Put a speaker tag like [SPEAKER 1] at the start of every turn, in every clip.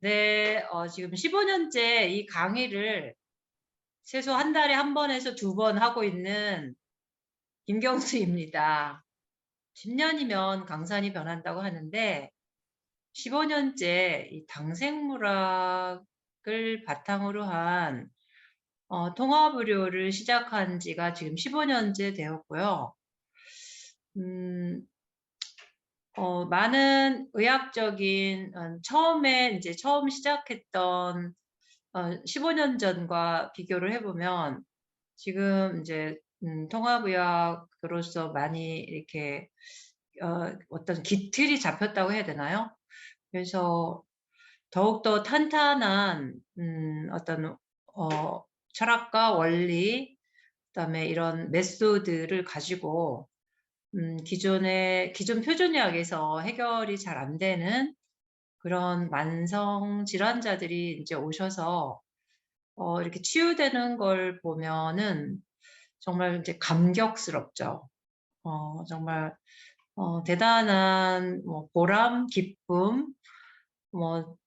[SPEAKER 1] 네, 지금 15년째 이 강의를 최소 한 달에 한 번에서 두 번 하고 있는 김경수입니다. 10년이면 강산이 변한다고 하는데 15년째 이 당생물학을 바탕으로 한 통합의료를 시작한 지가 지금 15년째 되었고요. 많은 의학적인 처음에 이제 처음 시작했던 15년 전과 비교를 해보면 지금 이제 통합의학으로서 많이 이렇게 어떤 기틀이 잡혔다고 해야 되나요? 그래서 더욱더 탄탄한 어떤 철학과 원리, 그다음에 이런 메소드를 가지고 기존 표준의학에서 해결이 잘 안 되는 그런 만성 질환자들이 이제 오셔서 이렇게 치유되는 걸 보면은 정말 이제 감격스럽죠. 정말 대단한 보람, 기쁨, 뭐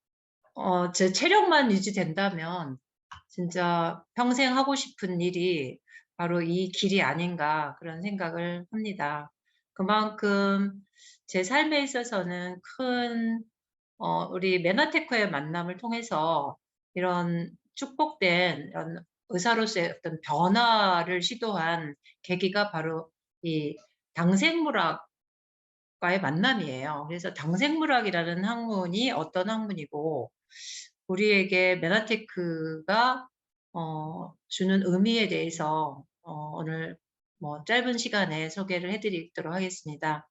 [SPEAKER 1] 제 체력만 유지된다면 진짜 평생 하고 싶은 일이 바로 이 길이 아닌가 그런 생각을 합니다. 그만큼 제 삶에 있어서는 큰 우리 메나테크의 만남을 통해서 이런 축복된 이런 의사로서의 어떤 변화를 시도한 계기가 바로 이 당생물학과의 만남이에요. 그래서 당생물학이라는 학문이 어떤 학문이고 우리에게 메나테크가 주는 의미에 대해서 오늘 짧은 시간에 소개를 해 드리도록 하겠습니다.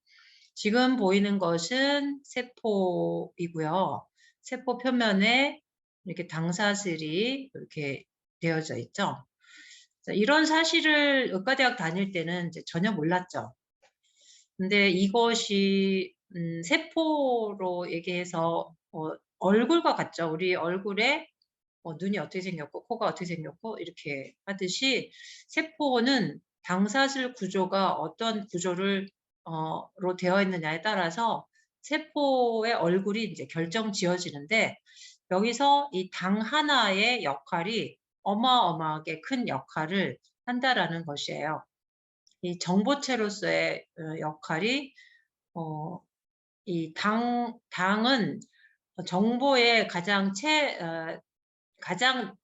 [SPEAKER 1] 지금 보이는 것은 세포이고요. 세포 표면에 이렇게 당사슬이 이렇게 되어져 있죠. 이런 사실을 의과대학 다닐 때는 이제 전혀 몰랐죠. 근데 이것이 세포로 얘기해서 얼굴과 같죠. 우리 얼굴에 눈이 어떻게 생겼고 코가 어떻게 생겼고 이렇게 하듯이 세포는 당사슬 구조가 어떤 구조를 로 되어 있느냐에 따라서 세포의 얼굴이 이제 결정지어지는데 여기서 이 당 하나의 역할이 어마어마하게 큰 역할을 한다라는 것이에요. 이 정보체로서의 역할이 이 당은 정보의 가장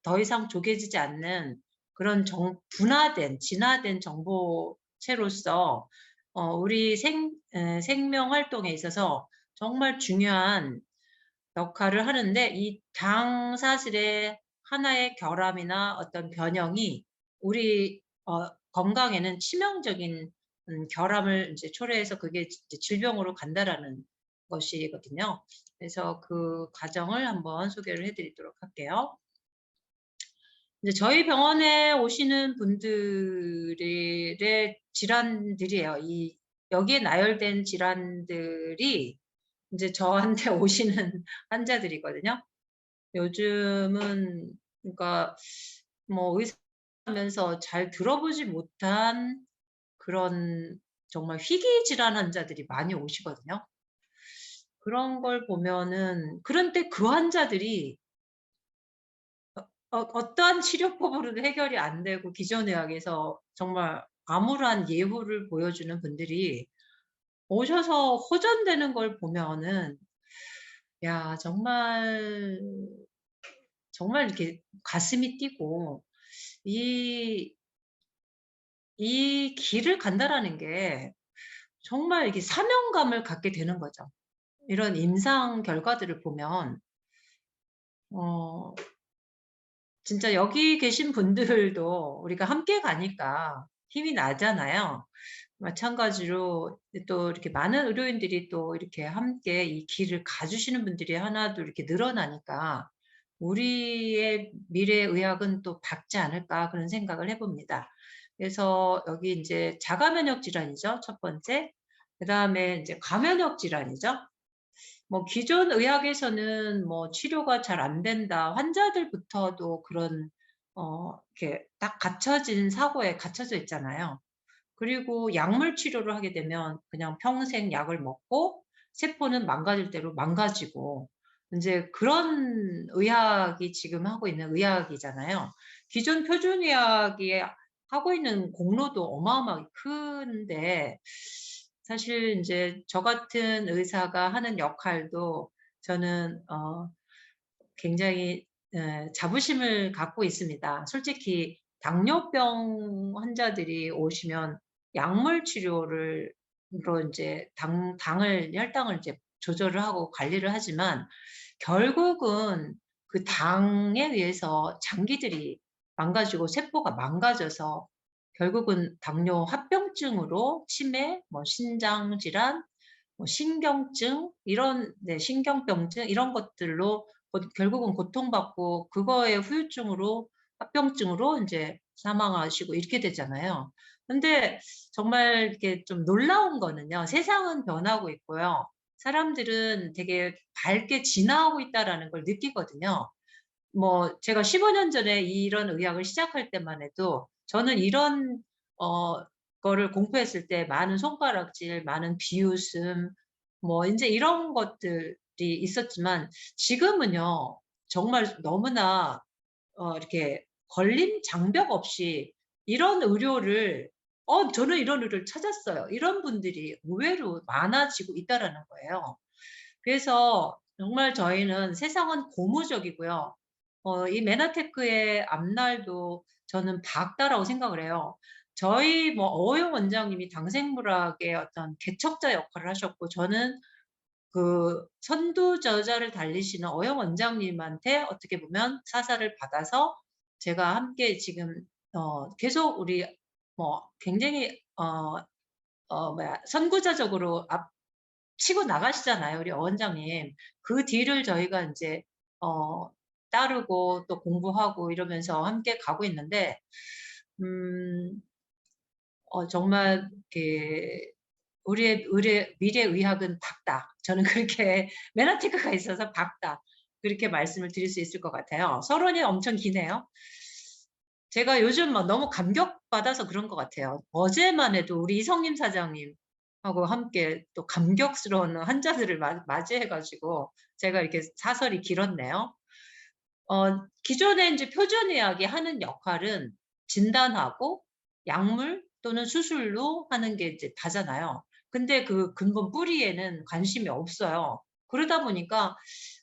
[SPEAKER 1] 더 이상 조개지지 않는 그런 진화된 정보체로서 우리 생명 활동에 있어서 정말 중요한 역할을 하는데 이 당사슬의 하나의 결함이나 어떤 변형이 우리 건강에는 치명적인 결함을 이제 초래해서 그게 이제 질병으로 간다라는 것이거든요. 그래서 그 과정을 한번 소개를 해 드리도록 할게요. 이제 저희 병원에 오시는 분들의 질환들이에요. 여기에 나열된 질환들이 이제 저한테 오시는 환자들이거든요. 요즘은 그러니까 의사하면서 잘 들어보지 못한 그런 정말 희귀 질환 환자들이 많이 오시거든요. 그런 걸 보면은 그런데 그 환자들이 어떠한 치료법으로도 해결이 안 되고 기존 의학에서 정말 암울한 예후를 보여주는 분들이 오셔서 호전되는 걸 보면은 야 정말 이렇게 가슴이 뛰고 이 이 길을 간다라는 게 정말 이게 사명감을 갖게 되는 거죠. 이런 임상 결과들을 보면 어 진짜 여기 계신 분들도 우리가 함께 가니까 힘이 나잖아요. 마찬가지로 또 이렇게 많은 의료인들이 또 이렇게 함께 이 길을 가 주시는 분들이 하나둘 이렇게 늘어나니까 '우리의 미래 의학은 또 밝지 않을까.' 그런 생각을 해 봅니다. 그래서 여기 인제 자가 면역 질환이죠, 첫 번째. 그다음에 인제 가면역 질환이죠. 기존 의학에서는 치료가 잘 안 된다. 환자들부터도 그런 이렇게 딱 갇혀진 사고에 갇혀져 있잖아요. 그리고 약물 치료를 하게 되면 그냥 평생 약을 먹고 세포는 망가질 대로 망가지고 인제 그런 의학이 지금 하고 있는 의학이잖아요. 기존 표준의학이 하고 있는 공로도 어마어마하게 큰데 사실 인제 저 같은 의사가 하는 역할도 저는 굉장히 자부심을 갖고 있습니다. 솔직히 당뇨병 환자들이 오시면 약물 치료를 로 인제 당을 혈당을 이제 조절을 하고 관리를 하지만 결국은 그 당에 의해서 장기들이 망가지고 세포가 망가져서 결국은 당뇨 합병증으로 치매, 뭐 신장 질환, 뭐 신경증 이런 네 신경병증 이런 것들로 결국은 고통받고 그거의 후유증으로 합병증으로 인제 사망하시고 이렇게 되잖아요. 근데 정말 이렇게 좀 놀라운 거는요. 세상은 변하고 있고요. 사람들은 되게 밝게 진화하고 있다라는 걸 느끼거든요. 뭐 제가 15년 전에 이런 의학을 시작할 때만 해도 저는 이런 어 거를 공부했을 때 많은 손가락질, 많은 비웃음 뭐 인제 이런 것들이 있었지만 지금은요. 정말 너무나 이렇게 걸림 장벽 없이 이런 의료를 저는 이런 의료를 찾았어요. 이런 분들이 의외로 많아지고 있다라는 거예요. 그래서 정말 저희는 세상은 고무적이고요. 이 메나테크의 앞날도 저는 밝다라고 생각을 해요. 저희 뭐 어용 원장님이 당생물학의 어떤 개척자 역할을 하셨고 저는 그 선두저자를 달리시는 어영 원장님한테 어떻게 보면 사사를 받아서 제가 함께 지금 계속 우리 뭐 굉장히 선구자적으로 앞 치고 나가시잖아요, 우리 원장님. 그 뒤를 저희가 인제 어 따르고 또 공부하고 이러면서 함께 가고 있는데 음 정말 이렇게 우리의 미래의학은 밝다. 저는 그렇게 메나테크가 있어서 밝다. 그렇게 말씀을 드릴 수 있을 것 같아요. 서론이 엄청 기네요. 제가 요즘 막 너무 감격받아서 그런 것 같아요. 어제만 해도 우리 이성림 사장님하고 함께 또 감격스러운 환자들을 맞이해 가지고 제가 이렇게 사설이 길었네요. 기존에 인제 표준의학이 하는 역할은 진단하고 약물 또는 수술로 하는 게 이제 다잖아요. 근데 그 근본 뿌리에는 관심이 없어요. 그러다 보니까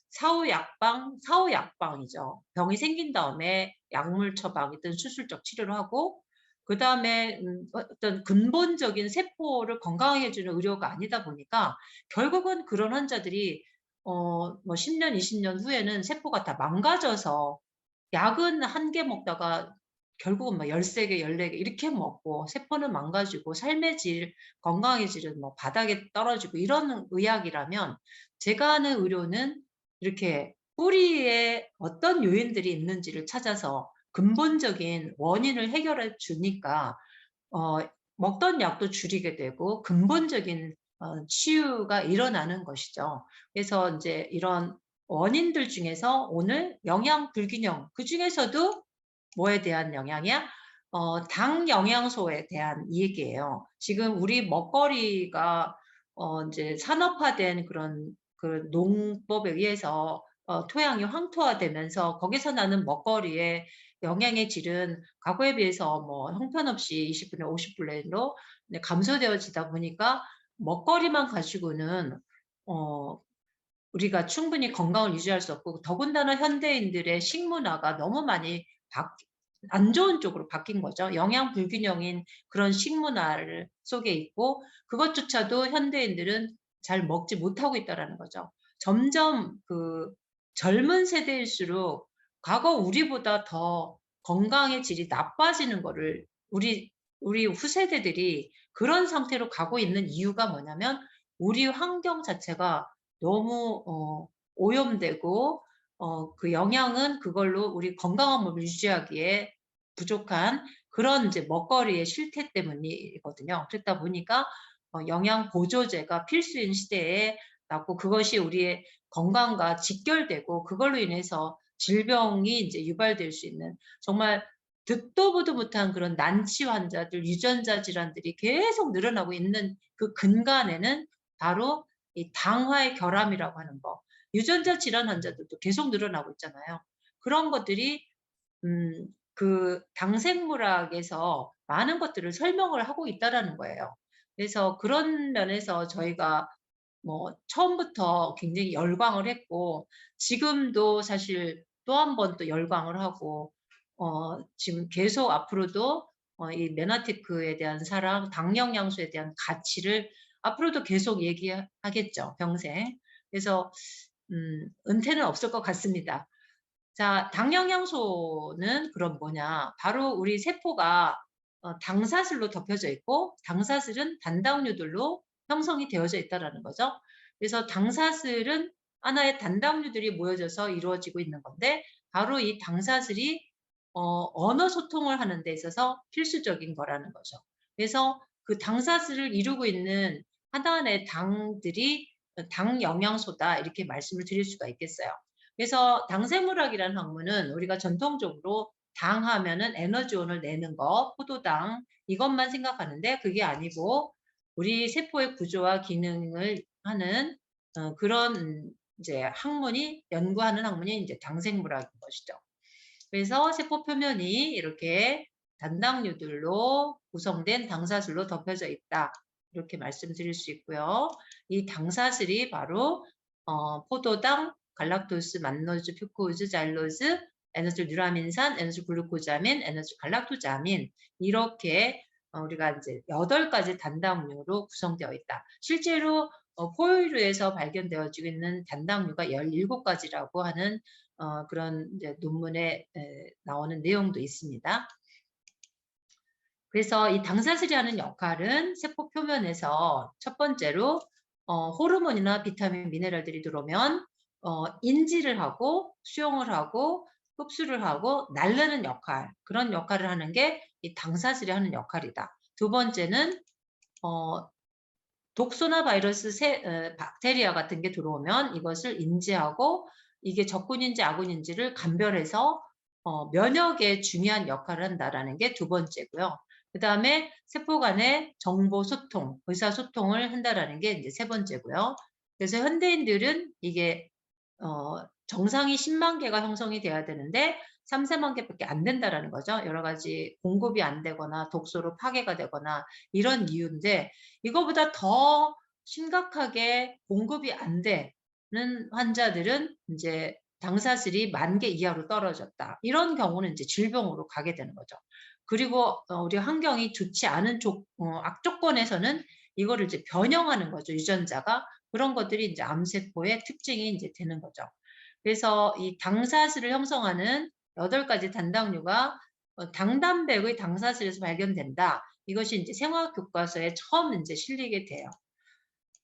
[SPEAKER 1] 사후 약방이죠. 병이 생긴 다음에 약물 처방이든 수술적 치료를 하고 그다음에 어떤 근본적인 세포를 건강하게 해 주는 의료가 아니다 보니까 결국은 그런 환자들이 뭐 10 년, 20년 후에는 세포가 다 망가져서 약은 한 개 먹다가 결국은 막 13 개, 14개 이렇게 먹고 세포는 망가지고 삶의 질, 건강의 질은 뭐 바닥에 떨어지고 이런 의학이라면 제가 하는 의료는 이렇게 뿌리에 어떤 요인들이 있는지를 찾아서 근본적인 원인을 해결해 주니까 어 먹던 약도 줄이게 되고 근본적인 치유가 일어나는 것이죠. 그래서 인제 이런 원인들 중에서 오늘 영양 불균형 그중에서도 뭐에 대한 영향이야? 당 영양소에 대한 얘기예요. 지금 우리 먹거리가 인제 산업화된 그런 그 농법에 의해서 토양이 황토화되면서 거기서 나는 먹거리의 영양의 질은 과거에 비해서 뭐 형편없이 20 분의 50 분의 1로 네 감소되어지다 보니까 먹거리만 가지고는 어 우리가 충분히 건강을 유지할 수 없고 더군다나 현대인들의 식문화가 너무 많이 바 안 좋은 쪽으로 바뀐 거죠. 영양 불균형인 그런 식문화를 속에 있고 그것조차도 현대인들은 잘 먹지 못하고 있다라는 거죠. 점점 그 젊은 세대일수록 과거 우리보다 더 건강의 질이 나빠지는 거를 우리 후세대들이 그런 상태로 가고 있는 이유가 뭐냐면 우리 환경 자체가 너무 오염되고 그 영양은 그걸로 우리 건강한 몸을 유지하기에 부족한 그런 인제 먹거리의 실태 때문이거든요. 그렇다 보니까 영양 보조제가 필수인 시대에 났고 그것이 우리의 건강과 직결되고 그걸로 인해서 질병이 인제 유발될 수 있는 정말 듣도 보도 못한 그런 난치 환자들, 유전자 질환들이 계속 늘어나고 있는 그 근간에는 바로 이 당화의 결함이라고 하는 거. 유전자 질환 환자들도 계속 늘어나고 있잖아요. 그런 것들이 그 당생물학에서 많은 것들을 설명을 하고 있다라는 거예요. 그래서 그런 면에서 저희가 뭐 처음부터 굉장히 열광을 했고, 지금도 사실 또 한 번 또 열광을 하고, 지금 계속 앞으로도 이 메나테크에 대한 사랑, 당 영양소에 대한 가치를 앞으로도 계속 얘기하겠죠, 평생. 그래서 은퇴는 없을 것 같습니다. 자, 당 영양소는 그럼 뭐냐? 바로 우리 세포가 당사슬로 덮여져 있고, 당사슬은 단당류들로 형성이 되어져 있다라는 거죠. 그래서 당사슬은 하나의 단당류들이 모여져서 이루어지고 있는 건데, 바로 이 당사슬이 언어 소통을 하는 데 있어서 필수적인 거라는 거죠. 그래서 그 당사슬을 이루고 있는 하나의 당들이 당 영양소다, 이렇게 말씀을 드릴 수가 있겠어요. 그래서 당생물학이라는 학문은 우리가 전통적으로 당 하면은 에너지원을 내는 거, 포도당, 이것만 생각하는데, 그게 아니고 우리 세포의 구조와 기능을 하는 그런 이제 학문이, 연구하는 학문이 이제 당생물학인 것이죠. 그래서 세포 표면이 이렇게 단당류들로 구성된 당사슬로 덮여져 있다, 이렇게 말씀드릴 수 있고요. 이 당사슬이 바로 포도당, 갈락토스, 만노즈, 퓨코즈, 자일로즈, 에너질 유라민산, 에너질 글루코자민, 에너질 갈락토자민, 이렇게 우리가 이제 8가지 단당류로 구성되어 있다. 실제로 포유류에서 발견되어지고 있는 단당류가 17가지라고 하는 그런 이제 논문에 나오는 내용도 있습니다. 그래서 이 당사슬이 하는 역할은 세포 표면에서 첫 번째로 호르몬이나 비타민, 미네랄들이 들어오면 인지를 하고 수용을 하고 흡수를 하고 날르는 역할, 그런 역할을 하는 게 이 당사슬이 하는 역할이다. 두 번째는 독소나 바이러스, 박테리아 같은 게 들어오면 이것을 인지하고 이게 적군인지 아군인지를 감별해서 면역에 중요한 역할을 한다라는 게 두 번째고요. 그 다음에 세포 간의 정보 소통, 의사소통을 한다라는 게 이제 세 번째고요. 그래서 현대인들은 이게 정상이 10만 개가 형성이 돼야 되는데 3, 4만 개밖에 안 된다라는 거죠. 여러 가지 공급이 안 되거나 독소로 파괴가 되거나 이런 이유인데, 이거보다 더 심각하게 공급이 안 되는 환자들은 이제 당사슬이 10,000개 이하로 떨어졌다, 이런 경우는 이제 질병으로 가게 되는 거죠. 그리고 우리 환경이 좋지 않은 악조건에서는 이거를 이제 변형하는 거죠, 유전자가. 그런 것들이 이제 암세포의 특징이 이제 되는 거죠. 그래서 이 당사슬을 형성하는 8가지 단당류가 당단백의 당사슬에서 발견된다. 이것이 이제 생화학 교과서에 처음 이제 실리게 돼요.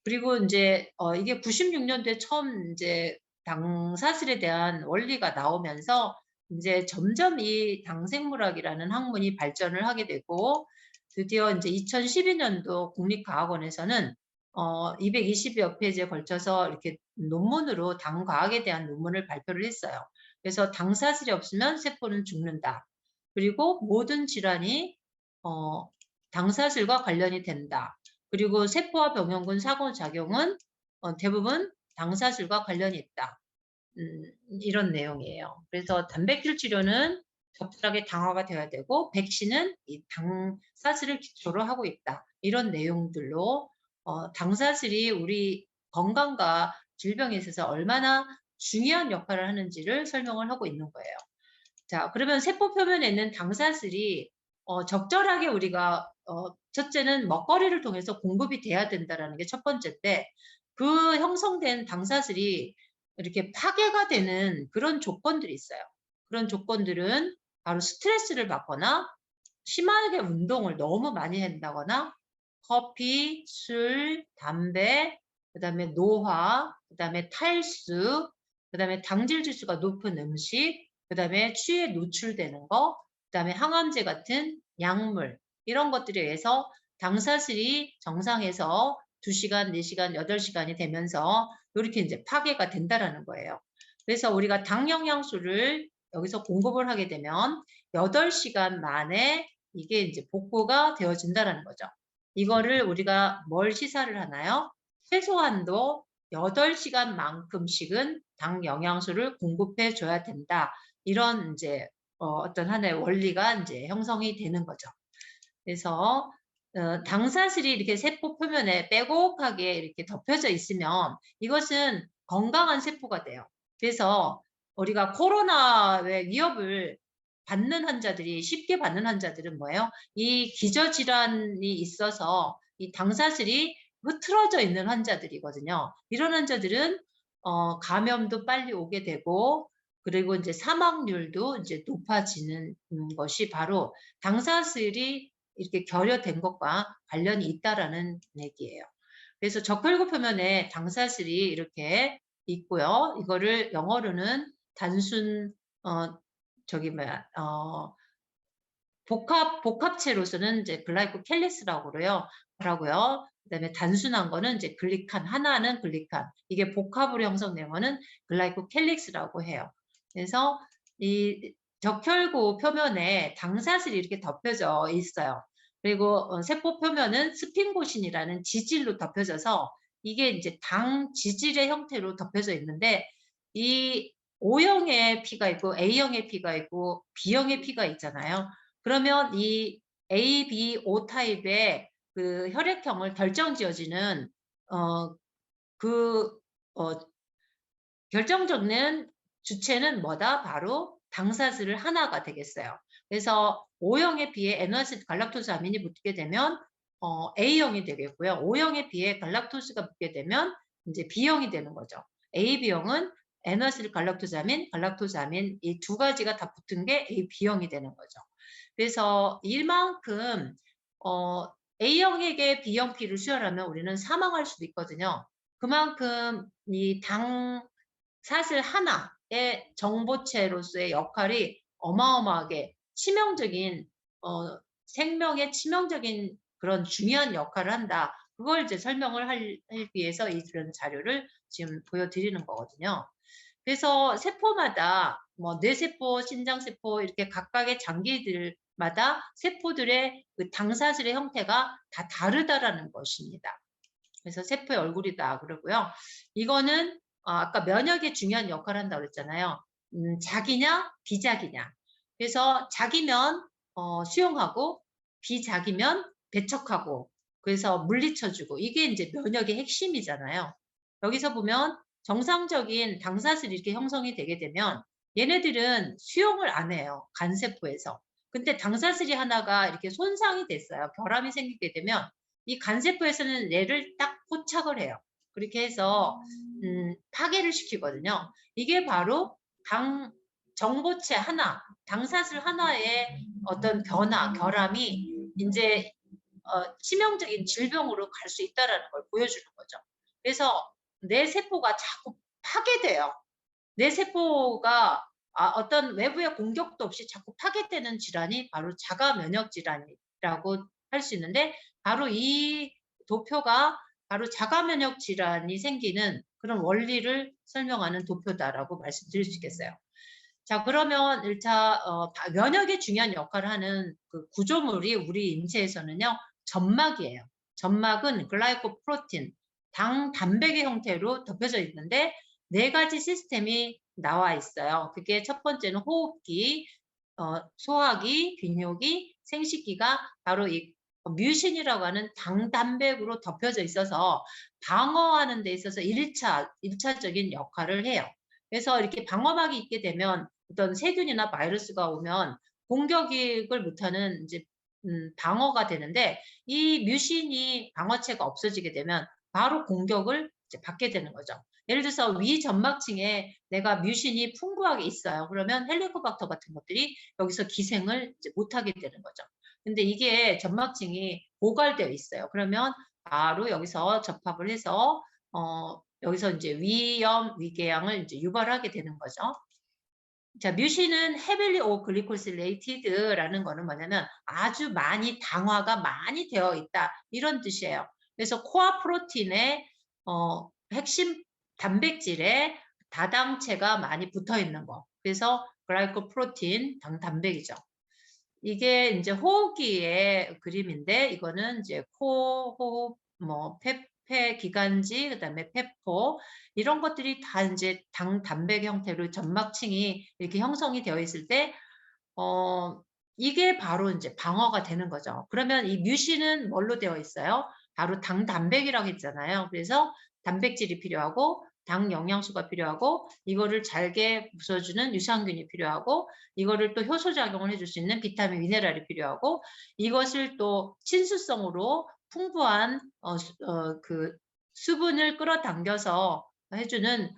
[SPEAKER 1] 그리고 이제 이게 96년도에 처음 이제 당사슬에 대한 원리가 나오면서 이제 점점 이 당생물학이라는 학문이 발전을 하게 되고, 드디어 이제 2012년도 국립과학원에서는 220여 페이지에 걸쳐서 이렇게 논문으로 당과학에 대한 논문을 발표를 했어요. 그래서 당사슬이 없으면 세포는 죽는다. 그리고 모든 질환이 당사슬과 관련이 된다. 그리고 세포와 병원군 상호작용은 대부분 당사슬과 관련이 있다. 이런 내용이에요. 그래서 단백질 치료는 적절하게 당화가 되어야 되고, 백신은 이 당사슬을 기초로 하고 있다. 이런 내용들로 당사슬이 우리 건강과 질병에 있어서 얼마나 중요한 역할을 하는지를 설명을 하고 있는 거예요. 자, 그러면 세포 표면에 있는 당사슬이 적절하게 우리가 첫째는 먹거리를 통해서 공급이 돼야 된다라는 게 첫 번째인데, 그 형성된 당사슬이 이렇게 파괴가 되는 그런 조건들이 있어요. 그런 조건들은 바로 스트레스를 받거나 심하게 운동을 너무 많이 한다거나 커피, 술, 담배, 그다음에 노화, 그다음에 탈수, 그다음에 당질 지수가 높은 음식, 그다음에 추위에 노출되는 거, 그다음에 항암제 같은 약물, 이런 것들에 의해서 당사슬이 정상에서 2시간, 4시간, 8시간이 되면서 이렇게 이제 파괴가 된다라는 거예요. 그래서 우리가 당 영양소를 여기서 공급을 하게 되면 8시간 만에 이게 이제 복구가 되어진다라는 거죠. 이거를 우리가 뭘 시사를 하나요? 최소한도 8시간만큼씩은 당 영양소를 공급해 줘야 된다. 이런 이제 어떤 하나의 원리가 이제 형성이 되는 거죠. 그래서 당사슬이 이렇게 세포 표면에 빼곡하게 이렇게 덮여져 있으면 이것은 건강한 세포가 돼요. 그래서 우리가 코로나의 위협을 받는 환자들이 쉽게 받는 환자들은 뭐예요? 이 기저질환이 있어서 이 당사슬이 흐트러져 있는 환자들이거든요. 이런 환자들은 감염도 빨리 오게 되고 그리고 이제 사망률도 이제 높아지는 것이 바로 당사슬이 이렇게 결여된 것과 관련이 있다라는 얘기예요. 그래서 적혈구 표면에 당사슬이 이렇게 있고요. 이거를 영어로는 단순 저기 뭐야 복합체로서는 이제 글라이코캘리스라고 그래요. 라고요. 그다음에 단순한 거는 이제 글리칸, 하나는 글리칸. 이게 복합으로 형성된 거는 글라이코캘릭스라고 해요. 그래서 이 적혈구 표면에 당사슬이 이렇게 덮여져 있어요. 그리고 세포 표면은 스핑고신이라는 지질로 덮여져서 이게 이제 당 지질의 형태로 덮여져 있는데 이 O형의 피가 있고 A형의 피가 있고 B형의 피가 있잖아요. 그러면 이 A, B, O 타입의 그 혈액형을 결정지어지는 그 결정적인 주체는 뭐다? 바로 당사슬 하나가 되겠어요. 그래서 O형에 비해 에너시 갈락토스 아민이 붙게 되면 A형이 되겠고요. O형에 비해 갈락토스가 붙게 되면 이제 B형이 되는 거죠. AB형은 에너시 갈락토스 아민 이 두 가지가 다 붙은 게 AB형이 되는 거죠. 그래서 이만큼 A형에게 B형 피를 수혈하면 우리는 사망할 수도 있거든요. 그만큼 이 당사슬 하나의 정보체로서의 역할이 어마어마하게 치명적인 생명에 치명적인 그런 중요한 역할을 한다. 그걸 이제 설명을 하기 위해서 이런 자료를 지금 보여드리는 거거든요. 그래서 세포마다 뭐 뇌세포, 신장세포 이렇게 각각의 장기들마다 세포들의 그 당사슬의 형태가 다 다르다라는 것입니다. 그래서 세포의 얼굴이다 그러고요. 이거는 아까 면역에 중요한 역할을 한다고 그랬잖아요. 작이냐 비작이냐. 그래서 작이면 수용하고 비작이면 배척하고 그래서 물리쳐주고 이게 이제 면역의 핵심이잖아요. 여기서 보면 정상적인 당사슬이 이렇게 형성이 되게 되면 얘네들은 수용을 안 해요. 간세포에서. 근데 당사슬이 하나가 이렇게 손상이 됐어요. 결함이 생기게 되면 이 간세포에서는 얘를 딱 포착을 해요. 그렇게 해서 파괴를 시키거든요. 이게 바로 정보체 하나, 당사슬 하나의 어떤 변화, 결함이 이제 치명적인 질병으로 갈 수 있다라는 걸 보여주는 거죠. 그래서 내 세포가 자꾸 파괴돼요. 내 세포가 어떤 외부의 공격도 없이 자꾸 파괴되는 질환이 바로 자가 면역 질환이라고 할 수 있는데 바로 이 도표가 바로 자가 면역 질환이 생기는 그런 원리를 설명하는 도표다라고 말씀드릴 수 있겠어요. 자, 그러면 1차 면역에 중요한 역할을 하는 그 구조물이 우리 인체에서는요. 점막이에요. 점막은 글라이코프로틴, 단백의 형태로 덮여져 있는데 4가지 시스템이 나와 있어요. 그게 첫 번째는 호흡기, 소화기, 균효기, 생식기가 바로 이 뮤신이라고 하는 단백으로 덮여져 있어서 방어하는 데 있어서 1차적인 역할을 해요. 그래서 이렇게 방어막이 있게 되면 어떤 세균이나 바이러스가 오면 공격을 못하는 이제 방어가 되는데 이 뮤신이 방어체가 없어지게 되면 바로 공격을 이제 받게 되는 거죠. 예를 들어서 위 점막층에 내가 뮤신이 풍부하게 있어요. 그러면 헬리코박터 같은 것들이 여기서 기생을 이제 못하게 되는 거죠. 근데 이게 점막층이 고갈되어 있어요. 그러면 바로 여기서 접합을 해서 여기서 이제 위염, 위궤양을 이제 유발하게 되는 거죠. 자, 뮤신은 heavily or glycosylated라는 거는 뭐냐면 아주 많이 당화가 많이 되어 있다 이런 뜻이에요. 그래서 코아 프로틴의 핵심 단백질에 다당체가 많이 붙어 있는 거. 그래서 글라이코프로틴 단백이죠. 이게 이제 호흡기의 그림인데 이거는 이제 코, 호흡, 폐기관지, 그다음에 폐포 이런 것들이 다 인제 단백 형태로 점막층이 이렇게 형성이 되어 있을 때 어 이게 바로 인제 방어가 되는 거죠. 그러면 이 뮤신은 뭘로 되어 있어요? 바로 단백이라고 했잖아요. 그래서 단백질이 필요하고 당 영양소가 필요하고 이거를 잘게 부숴주는 유산균이 필요하고 이거를 또 효소 작용을 해줄 수 있는 비타민, 미네랄이 필요하고 이것을 또 친수성으로 풍부한 그 수분을 끌어당겨서 해 주는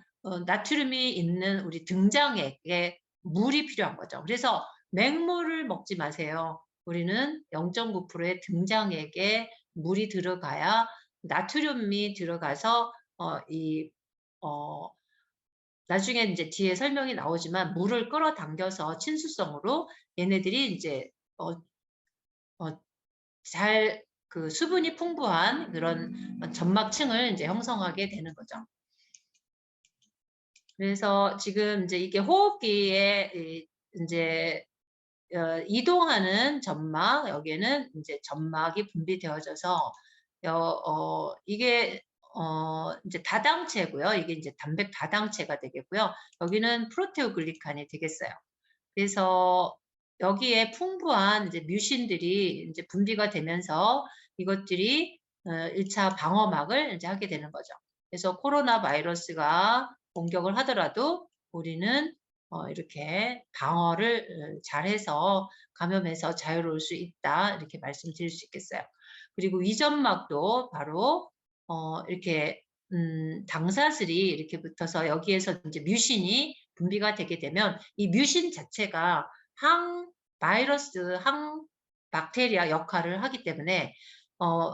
[SPEAKER 1] 나트륨이 있는 우리 등장액에 물이 필요한 거죠. 그래서 맹물을 먹지 마세요. 우리는 0.9%의 등장액에 물이 들어가야 나트륨이 들어가서 이 어 나중에 인제 뒤에 설명이 나오지만 물을 끌어당겨서 친수성으로 얘네들이 인제 어 어 잘 그 수분이 풍부한 그런 점막층을 인제 형성하게 되는 거죠. 그래서 지금 인제 이게 호흡기에 이 인제 이동하는 점막 여기에는 인제 점막이 분비되어져서 이게 인제 다당체고요. 이게 인제 단백 다당체가 되겠고요. 여기는 프로테오글리칸이 되겠어요. 그래서 여기에 풍부한 이제 뮤신들이 인제 분비가 되면서 이것들이 1차 방어막을 인제 하게 되는 거죠. 그래서 코로나 바이러스가 공격을 하더라도 우리는 이렇게 방어를 잘해서 감염에서 자유로울 수 있다. 이렇게 말씀드릴 수 있겠어요. 그리고 위점막도 바로 이렇게 당사슬이 이렇게 붙어서 여기에서 인제 뮤신이 분비가 되게 되면 이 뮤신 자체가 바이러스, 박테리아 역할을 하기 때문에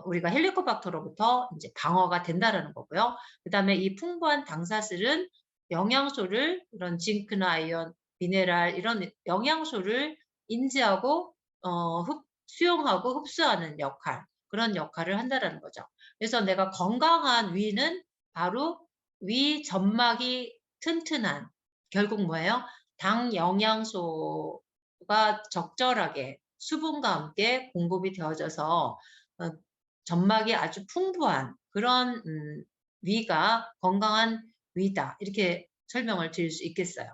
[SPEAKER 1] 우리가 헬리코박터로부터 인제 방어가 된다라는 거고요. 그다음에 이 풍부한 당사슬은 영양소를 이런 징크나 아연, 미네랄 이런 영양소를 인지하고 수용하고 흡수하는 역할, 그런 역할을 한다라는 거죠. 그래서 내가 건강한 위는 바로 위 점막이 튼튼한 결국 뭐예요? 당 영양소가 적절하게 수분과 함께 공급이 되어져서 점막이 아주 풍부한 그런 위가 건강한 위다. 이렇게 설명을 드릴 수 있겠어요.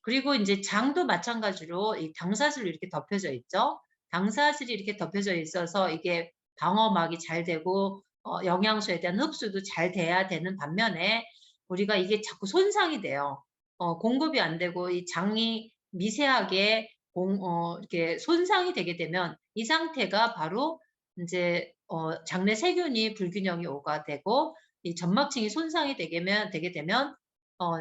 [SPEAKER 1] 그리고 인제 장도 마찬가지로 이 당사슬로 이렇게 덮여져 있죠. 당사슬이 이렇게 덮여져 있어서 이게 방어막이 잘 되고 영양소에 대한 흡수도 잘 돼야 되는 반면에 우리가 이게 자꾸 손상이 돼요. 공급이 안 되고 이 장이 미세하게 이렇게 손상이 되게 되면 이 상태가 바로 인제 장내 세균이 불균형이 오가되고 이 점막층이 손상이 되게 되면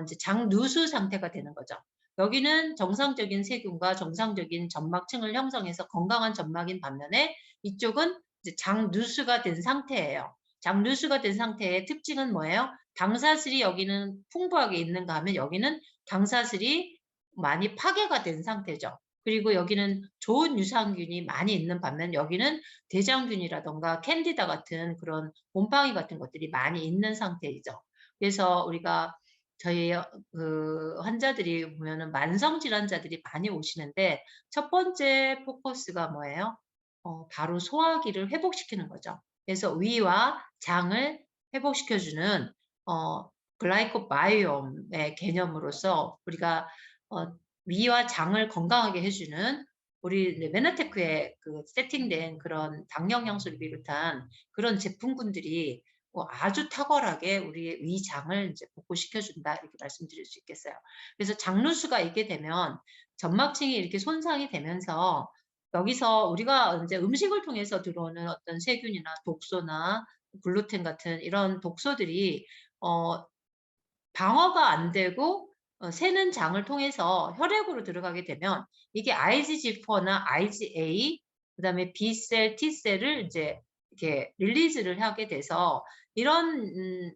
[SPEAKER 1] 인제 장누수 상태가 되는 거죠. 여기는 정상적인 세균과 정상적인 점막층을 형성해서 건강한 점막인 반면에 이쪽은 이제 장누수가 된 상태예요. 장누수가 된 상태의 특징은 뭐예요? 당사슬이 여기는 풍부하게 있는가 하면 여기는 당사슬이 많이 파괴가 된 상태죠. 그리고 여기는 좋은 유산균이 많이 있는 반면 여기는 대장균이라든가 캔디다 같은 그런 곰팡이 같은 것들이 많이 있는 상태이죠. 그래서 우리가 저희 그 환자들이 보면은 만성 질환자들이 많이 오시는데 첫 번째 포커스가 뭐예요? 바로 소화기를 회복시키는 거죠. 그래서 위와 장을 회복시켜 주는 어 글라이코바이옴의 개념으로서 우리가 어 위와 장을 건강하게 해 주는 우리 네 메나테크에 그 세팅된 그런 당 영양소를 비롯한 그런 제품군들이 아주 탁월하게 우리의 위장을 인제 복구시켜 준다 이렇게 말씀드릴 수 있겠어요. 그래서 장누수가 있게 되면 점막층이 이렇게 손상이 되면서 여기서 우리가 인제 음식을 통해서 들어오는 어떤 세균이나 독소나 글루텐 같은 이런 독소들이 어 방어가 안 되고 새는 장을 통해서 혈액으로 들어가게 되면 이게 IgG4나 IgA 그다음에 B셀, T셀을 이제 이렇게 릴리즈를 하게 돼서 이런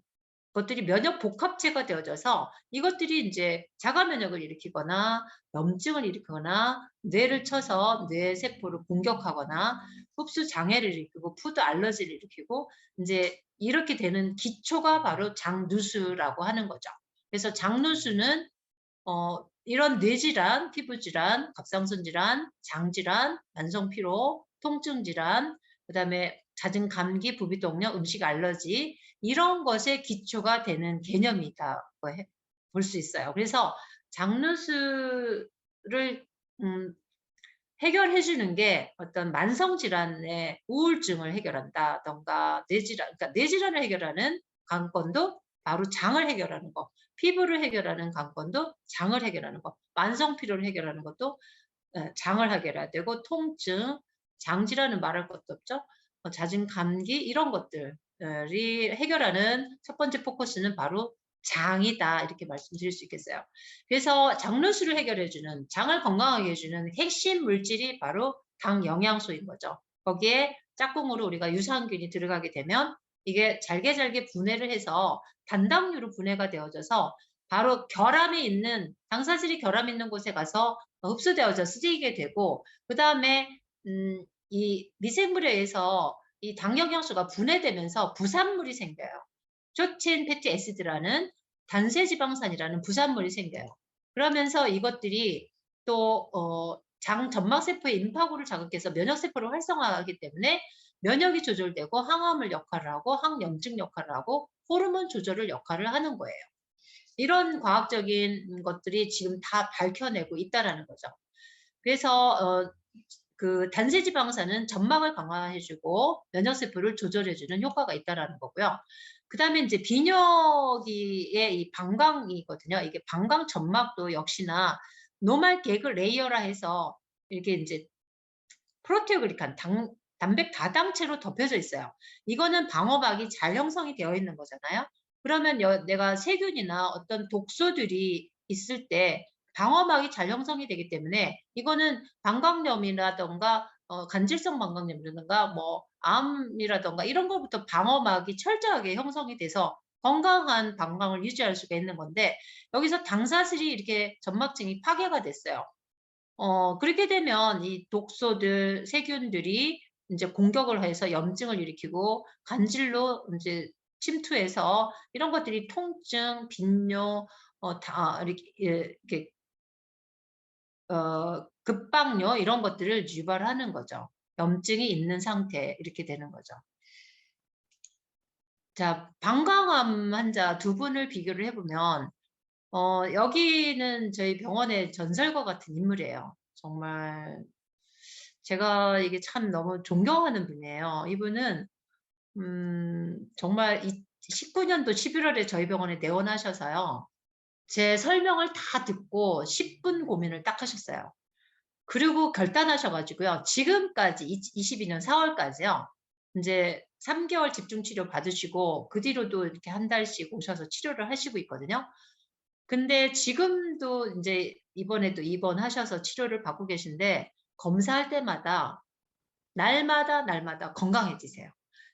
[SPEAKER 1] 것들이 면역 복합체가 되어져서 이것들이 인제 자가 면역을 일으키거나 염증을 일으키거나 뇌를 쳐서 뇌 세포를 공격하거나 흡수 장애를 일으키고 푸드 알러지를 일으키고 인제 이렇게 되는 기초가 바로 장누수라고 하는 거죠. 그래서 장누수는 이런 뇌질환, 피부질환, 갑상선 질환, 장질환, 만성 피로, 통증 질환 그다음에 잦은 감기, 부비동력, 음식 알러지 이런 것에 기초가 되는 개념이다 볼 수 있어요. 그래서 장누수를 음 해결해 주는 게 어떤 만성 질환의 우울증을 해결한다든가 그러니까 뇌질환을 해결하는 관건도 바로 장을 해결하는 거, 피부를 해결하는 관건도 장을 해결하는 거, 만성 피로를 해결하는 것도 장을 해결해야 되고 통증, 장 질환은 말할 것도 없죠. 잦은 감기 이런 것들이 해결하는 첫 번째 포커스는 바로 장이다 이렇게 말씀드릴 수 있겠어요. 그래서 장누수를 해결해 주는 장을 건강하게 해 주는 핵심 물질이 바로 당 영양소인 거죠. 거기에 짝꿍으로 우리가 유산균이 들어가게 되면 이게 잘게 분해를 해서 단당류로 분해가 되어져서 바로 결함이 있는 당사질이 결함 있는 곳에 가서 흡수되어져 쓰이게 되고 그다음에 이 미생물에 의해서 이 당 영양소가 분해되면서 부산물이 생겨요. 숏체인 패티 애시드라는 단세지방산이라는 부산물이 생겨요. 그러면서 이것들이 또 장 점막세포의 임파고를 자극해서 면역세포를 활성화하기 때문에 면역이 조절되고 항암을 역할을 하고 항염증 역할을 하고 호르몬 조절을 역할을 하는 거예요. 이런 과학적인 것들이 지금 다 밝혀내고 있다라는 거죠. 그래서 그 단세지방산은 점막을 강화해 주고 면역세포를 조절해 주는 효과가 있다라는 거고요. 그다음에 인제 비뇨기의 이 방광이거든요. 이게 방광 점막도 역시나 노말객을 레이어라 해서 이렇게 인제 프로테오글리칸 단백 다당체로 덮여져 있어요. 이거는 방어막이 잘 형성이 되어 있는 거잖아요. 그러면 내가 세균이나 어떤 독소들이 있을 때 방어막이 잘 형성이 되기 때문에 이거는 방광염이라든가 간질성 방광염이라든가 뭐 암이라든가 이런 것부터 방어막이 철저하게 형성이 돼서 건강한 방광을 유지할 수가 있는 건데 여기서 당사슬이 이렇게 점막층이 파괴가 됐어요. 그렇게 되면 이 독소들, 세균들이 인제 공격을 해서 염증을 일으키고 간질로 인제 침투해서 이런 것들이 통증, 빈뇨 다 이렇게 이렇게 급박뇨 이런 것들을 유발하는 거죠. 염증이 있는 상태 이렇게 되는 거죠. 자, 방광암 환자 두 분을 비교를 해 보면 여기는 저희 병원의 전설과 같은 인물이에요. 정말 제가 이게 참 너무 존경하는 분이에요. 이분은 정말 19년도 11월에 저희 병원에 내원하셔서요. 제 설명을 다 듣고 10분 고민을 딱 하셨어요. 그리고 결단하셔 가지고요. 지금까지 22년 4월까지요. 인제 3개월 집중 치료 받으시고 그 뒤로도 이렇게 한 달씩 오셔서 치료를 하시고 있거든요. 근데 지금도 인제 이번에도 입원하셔서 치료를 받고 계신데 검사할 때마다 날마다 건강해지세요.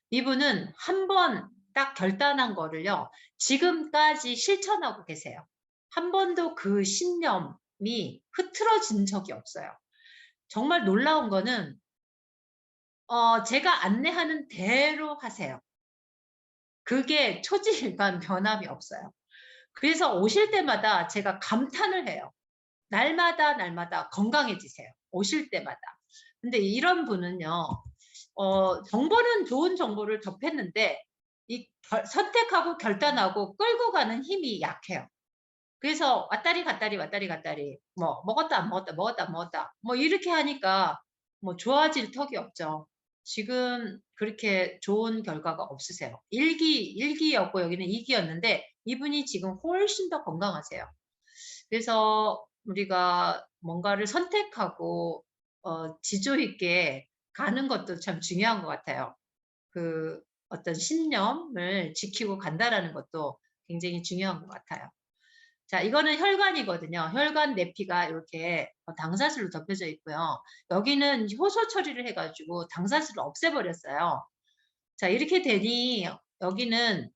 [SPEAKER 1] 이분은 한 번 딱 결단한 거를요. 지금까지 실천하고 계세요. 한 번도 그 신념이 흐트러진 적이 없어요. 정말 놀라운 거는 제가 안내하는 대로 하세요. 그게 초지일관 변함이 없어요. 그래서 오실 때마다 제가 감탄을 해요. 날마다 건강해지세요. 오실 때마다. 근데 이런 분은요. 정보는 좋은 정보를 접했는데 이 선택하고 결단하고 끌고 가는 힘이 약해요. 그래서 왔다리 갔다리 뭐 먹었다 안 먹었다 먹었다 안 먹었다 뭐 이렇게 하니까 뭐 좋아질 턱이 없죠. 지금 그렇게 좋은 결과가 없으세요. 1기였고 여기는 2기였는데 이분이 지금 훨씬 더 건강하세요. 그래서 우리가 뭔가를 선택하고 지조 있게 가는 것도 참 중요한 것 같아요. 그 어떤 신념을 지키고 간다라는 것도 굉장히 중요한 것 같아요. 자, 이거는 혈관이거든요. 혈관 내피가 이렇게 당사슬로 덮여져 있고요. 여기는 효소 처리를 해 가지고 당사슬을 없애버렸어요. 자, 이렇게 되니 여기는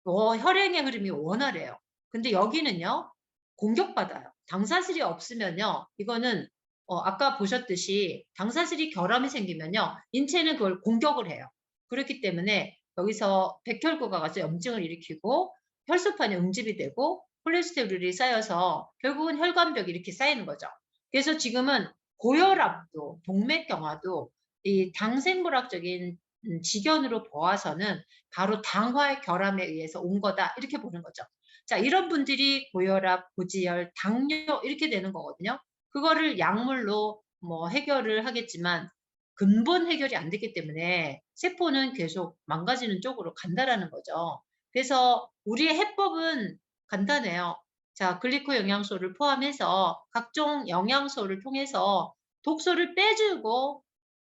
[SPEAKER 1] 혈행의 흐름이 원활해요. 근데 여기는요. 공격받아요. 당사슬이 없으면요. 이거는 아까 보셨듯이 당사슬이 결함이 생기면요. 인체는 그걸 공격을 해요. 그렇기 때문에 여기서 백혈구가 가서 염증을 일으키고 혈소판이 응집이 되고 콜레스테롤이 쌓여서 결국은 혈관벽이 이렇게 쌓이는 거죠. 그래서 지금은 고혈압도 동맥경화도 이 당생물학적인 지견으로 보아서는 바로 당화의 결함에 의해서 온 거다 이렇게 보는 거죠. 자, 이런 분들이 고혈압, 고지혈, 당뇨 이렇게 되는 거거든요. 그거를 약물로 뭐 해결을 하겠지만 근본 해결이 안 됐기 때문에 세포는 계속 망가지는 쪽으로 간다라는 거죠. 그래서 우리의 해법은 간단해요. 자, 글리코 영양소를 포함해서 각종 영양소를 통해서 독소를 빼주고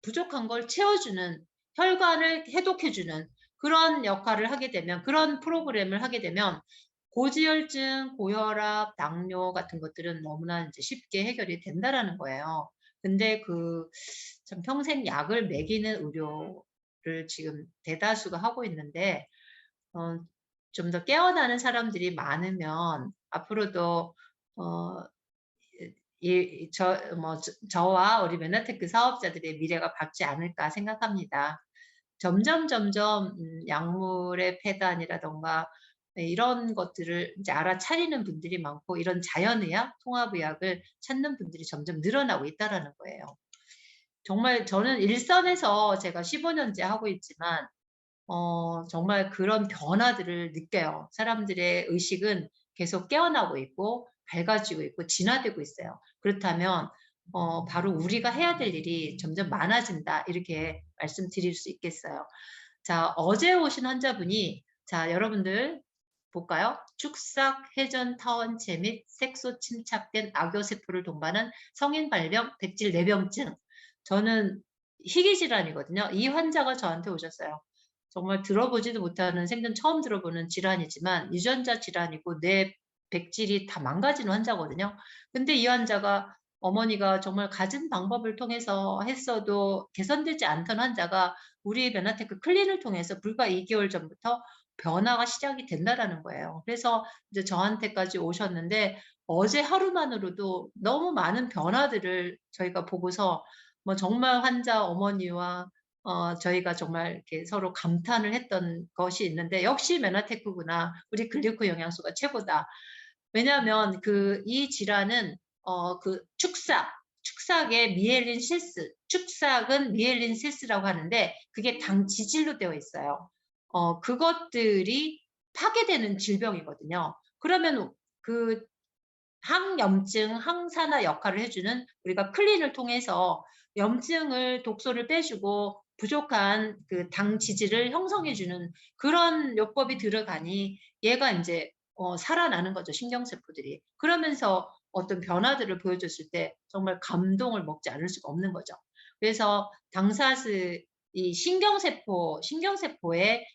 [SPEAKER 1] 부족한 걸 채워주는, 혈관을 해독해주는 그런 역할을 하게 되면, 그런 프로그램을 하게 되면 고지혈증, 고혈압, 당뇨 같은 것들은 너무나 이제 쉽게 해결이 된다라는 거예요. 근데 참 평생 약을 먹이는 의료를 지금 대다수가 하고 있는데, 좀 더 깨어나는 사람들이 많으면 앞으로도 어 저와 우리 메나테크 사업자들의 미래가 밝지 않을까 생각합니다. 점점 약물의 폐단이라든가 이런 것들을 이제 알아차리는 분들이 많고 이런 자연의학, 통합의학을 찾는 분들이 점점 늘어나고 있다라는 거예요. 정말 저는 일선에서 제가 15년째 하고 있지만 정말 그런 변화들을 느껴요. 사람들의 의식은 계속 깨어나고 있고 밝아지고 있고 진화되고 있어요. 그렇다면 바로 우리가 해야 될 일이 점점 많아진다 이렇게 말씀드릴 수 있겠어요. 자, 어제 오신 환자분이 자, 여러분들 볼까요? 축삭, 회전, 타원체 및 색소 침착된 악교세포를 동반한 성인 발병 백질 내병증. 저는 희귀 질환이거든요. 이 환자가 저한테 오셨어요. 정말 들어보지도 못하는 생전 처음 들어보는 질환이지만 유전자 질환이고 뇌 백질이 다 망가지는 환자거든요. 근데 이 환자가 어머니가 정말 가진 방법을 통해서 했어도 개선되지 않던 환자가 우리 메나테크 클린을 통해서 불과 2개월 전부터 변화가 시작이 된다라는 거예요. 그래서 이제 저한테까지 오셨는데 어제 하루만으로도 너무 많은 변화들을 저희가 보고서 뭐 정말 환자 어머니와 저희가 정말 이렇게 서로 감탄을 했던 것이 있는데 '역시 메나테크구나. 우리 글리코 영양소가 최고다.' 왜냐하면 이 질환은 축삭의 미엘린 실스, 축삭은 미엘린 실스라고 하는데 그게 당 지질로 되어 있어요. 그것들이 파괴되는 질병이거든요. 그러면 그 항염증, 항산화 역할을 해주는 우리가 클린을 통해서 염증을 독소를 빼주고 부족한 그 당 지질을 형성해주는 그런 요법이 들어가니 얘가 인제 살아나는 거죠, 신경세포들이. 그러면서 어떤 변화들을 보여줬을 때 정말 감동을 먹지 않을 수가 없는 거죠. 그래서 당사스 이 신경세포의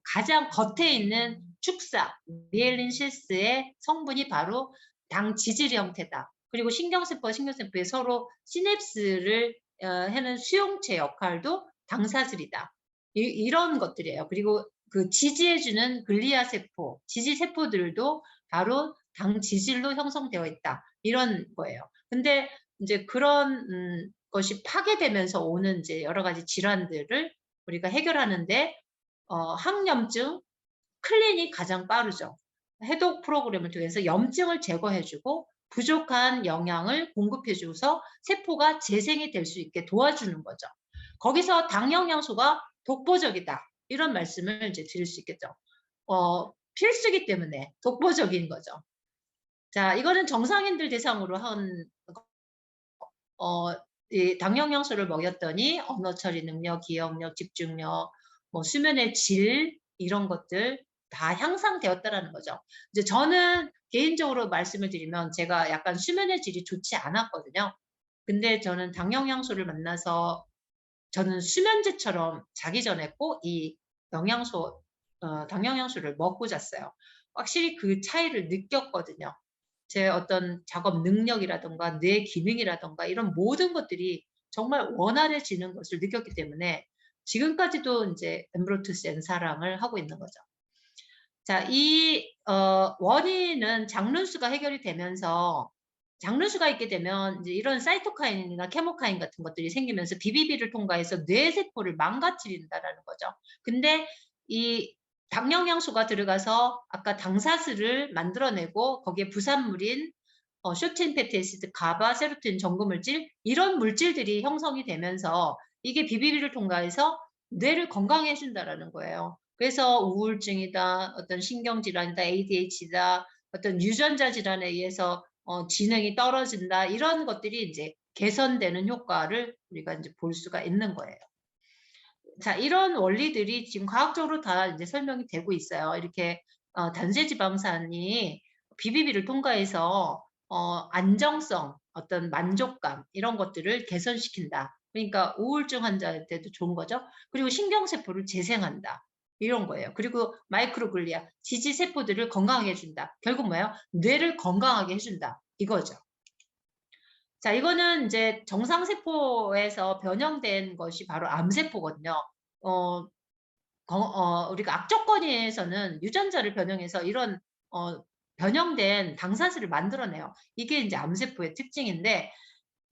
[SPEAKER 1] 가장 겉에 있는 축삭, 미엘린 실스의 성분이 바로 당 지질 형태다. 그리고 신경세포와 신경세포에 서로 시냅스를 하는 수용체 역할도 당사질이다. 이런 것들이에요. 그리고 그 지지해주는 글리아 세포, 지지 세포들도 바로 당 지질로 형성되어 있다. 이런 거예요. 근데 이제 그런 것이 파괴되면서 오는 이제 여러 가지 질환들을 우리가 해결하는데 항염증, 클린이 가장 빠르죠. 해독 프로그램을 통해서 염증을 제거해주고 부족한 영양을 공급해주고서 세포가 재생이 될 수 있게 도와주는 거죠. 거기서 당 영양소가 독보적이다. 이런 말씀을 이제 드릴 수 있겠죠. 필수기 때문에 독보적인 거죠. 자, 이거는 정상인들 대상으로 이 당 영양소를 먹였더니 언어 처리 능력, 기억력, 집중력, 뭐 수면의 질 이런 것들 다 향상되었다라는 거죠. 이제 저는 개인적으로 말씀을 드리면 제가 약간 수면의 질이 좋지 않았거든요. 근데 저는 당 영양소를 만나서 저는 수면제처럼 자기 전에 꼭 이 영양소 당 영양소를 먹고 잤어요. 확실히 그 차이를 느꼈거든요. 제 어떤 작업 능력이라든가 뇌 기능이라든가 이런 모든 것들이 정말 원활해지는 것을 느꼈기 때문에 지금까지도 인제 엠브로투스 엔사랑을 하고 있는 거죠. 자, 원인은 장눈수가 해결이 되면서 장눈수가 있게 되면 이제 이런 사이토카인이나 케모카인 같은 것들이 생기면서 BBB를 통과해서 뇌세포를 망가뜨린다라는 거죠. 근데 이 당영양소가 들어가서 아까 당사슬을 만들어내고 거기에 부산물인 쇼틴 패티 애시드, 가바, 세로토닌, 전구물질 이런 물질들이 형성이 되면서 이게 비비비를 통과해서 뇌를 건강해 해 준다라는 거예요. 그래서 우울증이다, 어떤 신경질환이다, ADHD다, 어떤 유전자 질환에 의해서 지능이 떨어진다, 이런 것들이 이제 개선되는 효과를 우리가 이제 볼 수가 있는 거예요. 자, 이런 원리들이 지금 과학적으로 다 이제 설명이 되고 있어요. 이렇게 단세지방산이 비비비를 통과해서 안정성, 어떤 만족감, 이런 것들을 개선시킨다. 그러니까 우울증 환자한테도 좋은 거죠. 그리고 신경세포를 재생한다, 이런 거예요. 그리고 마이크로글리아, 지지세포들을 건강하게 해준다. 결국 뭐예요? 뇌를 건강하게 해준다, 이거죠. 자, 이거는 이제 정상세포에서 변형된 것이 바로 암세포거든요. 어 우리가 악조건에서는 유전자를 변형해서 이런 변형된 당사슬을 만들어내요. 이게 이제 암세포의 특징인데,